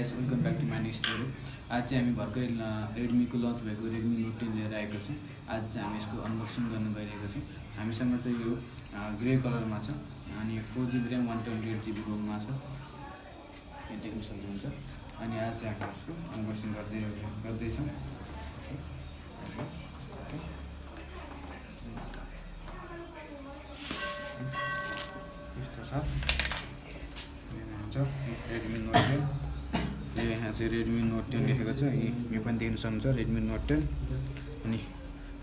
Guys, welcome back to my next video. आज चाहिँ हामी भर्खरै रेडमीको लन्च भएको रेडमी नोट 10 लिएर आएको छौँ। आज चाहिँ हामी यसको अनबक्सिङ गर्न गइरहेको छौँ। हामीसँग चाहिँ यो ग्रे कलरमा छ अनि 4GB ऱ्याम 128GB रोममा छ। यो देख्न सक्नुहुन्छ। अनि आज चाहिँ हामी यसको अनबक्सिङ गर्दैछौँ। यस्तो छ रेडमी नोट 10 यहाँ चाहिँ रेडमी नोट 10 लेखेको छ। यो पनि देख्न सक्नुहुन्छ रेडमी नोट 10 अनि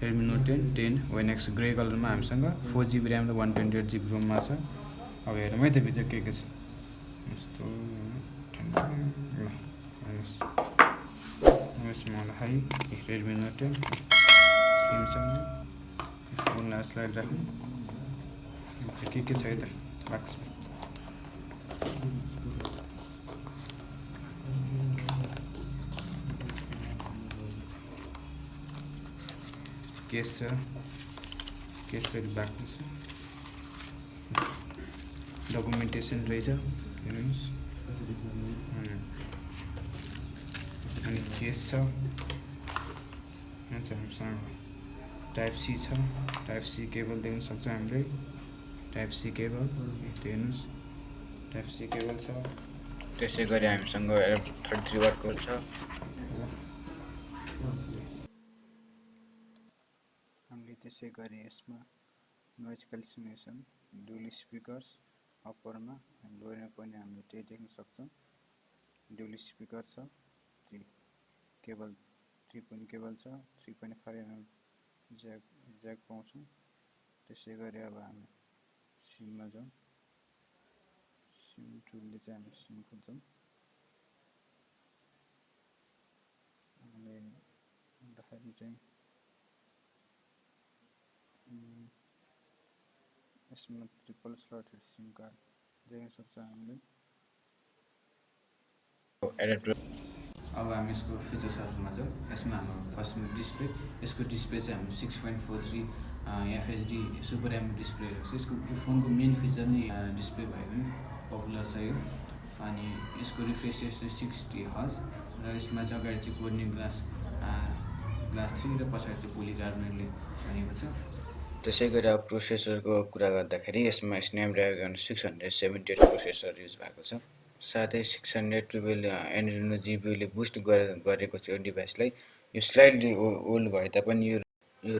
रेडमी नोट 10 1X ग्रे कलरमा हामीसँग 4GB ऱ्याम र 128GB रोममा छ। अब हेरौँ है त भित्र के छ। यस्तो स्मल हाई रेडमी नोट 10 स्लिमसँग फोनलाई स्लाइड राख्नु के छ है त बक्समा। केस चाहिँ बाक्नु छ। डकुमेन्टेसन रहेछ हेर्नुहोस्। अनि केस छ। हामीसँग टाइप सी छ। टाइप सी केबल देख्न सक्छ हामीले। टाइप सी केबल हेर्नुहोस्। टाइप सी केबल छ। त्यसै गरी हामीसँग 33 वाटको छ। हामीले त्यसै गरी यसमा नोइज क्यान्सलेसन डुअल स्पिकर्स अप्परमा लोयरमा पनि हामीले त्यही देख्न सक्छौँ। डुअल स्पिकर छ। केबल 3 पिन केबल छ। 3.5mm ज्याक पाउँछौँ। त्यसै गरी अब हामी सिममा जाउँ। सिम टुलले चाहिँ हामी सिम खोल्छौँ। हामीले भन्दाखेरि चाहिँ यसमा ट्रिपल स्लटेड सिम कार्ड देख्न सक्छ हामीले। अब हामी यसको फिचर्सहरूमा जाउँ। यसमा हाम्रो फर्स्टमा डिस्प्ले। यसको डिस्प्ले चाहिँ हाम्रो 6.43 FHD सुपर एमोलेड डिस्प्ले रहेछ। यसको यो फोनको मेन फिचर नै डिस्प्ले भयो भने पपुलर छ यो। अनि यसको रिफ्रेस रेट चाहिँ 60Hz र यसमा चाहिँ अगाडि चाहिँ कोर्निङ ग्लास 3 र पछाडि चाहिँ पोलिकार्बोनेटले बनेको छ। त्यसै गरी अब प्रोसेसरको कुरा गर्दाखेरि यसमा स्न्यापड्रागन 678 प्रोसेसर युज भएको छ। साथै 612 एड्रेनो जिबीले बुस्ट गरेको छ यो डिभाइसलाई। यो स्लाइडली ओल्ड भए तापनि यो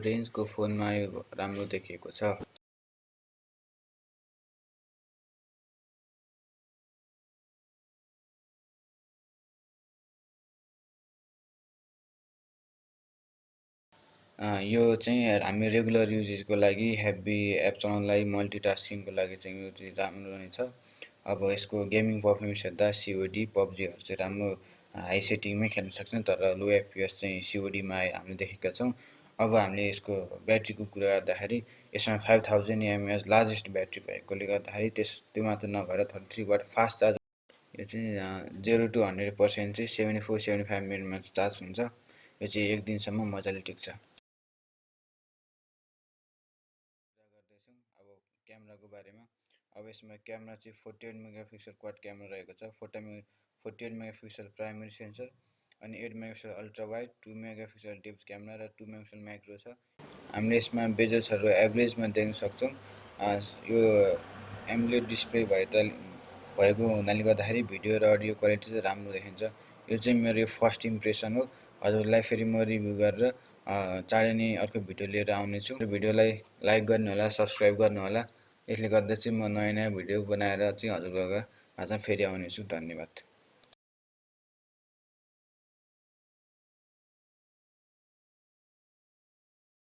रेन्जको फोनमा यो राम्रो देखिएको छ। यो चाहिँ हामी रेगुलर युजेसको लागि हेभी एप चलाउनलाई मल्टिटास्किङको लागि चाहिँ यो चाहिँ राम्रो नै छ। अब यसको गेमिङ पर्फर्मेन्स हेर्दा COD पब्जीहरू चाहिँ राम्रो हाई सेटिङमै खेल्न सक्छ, तर लो FPS चाहिँ CODमा हामीले देखेका छौँ। अब हामीले यसको ब्याट्रीको कुरा गर्दाखेरि यसमा 5000 mAh लार्जेस्ट ब्याट्री भएकोले गर्दाखेरि त्यो मात्र नभएर 33 वाट फास्ट चार्ज। यो चाहिँ 0 to 100% चाहिँ 74-75 मिनटमा चार्ज हुन्छ। यो चाहिँ एक दिनसम्म मजाले टिक्छ। अब क्यामेराको बारेमा अब यसमा क्यामेरा चाहिँ 48 मेगापिक्सल क्वाड क्यामेरा रहेको छ। 48 मेगापिक्सल प्राइमेरी सेन्सर अनि 8 megapixel ultra wide, 2 megapixel depth camera र 2 मेगापिक्सल माइक्रो छ। हामीले यसमा बेजल्सहरू एभरेजमा देख्न सक्छौँ। यो एमोलेड डिस्प्ले भएको हुनाले गर्दाखेरि भिडियो र अडियो क्वालिटी चाहिँ राम्रो देखिन्छ। यो चाहिँ मेरो फर्स्ट इम्प्रेसन हो। हजुरलाई फेरि म रिभ्यू गरेर चाँडै नै अर्को भिडियो लिएर आउनेछु। भिडियोलाई लाइक गर्नुहोला, सब्सक्राइब गर्नुहोला। यसले गर्दा चाहिँ म नयाँ भिडियो बनाएर चाहिँ हजुरको माझमा फेरि आउनेछु। धन्यवाद।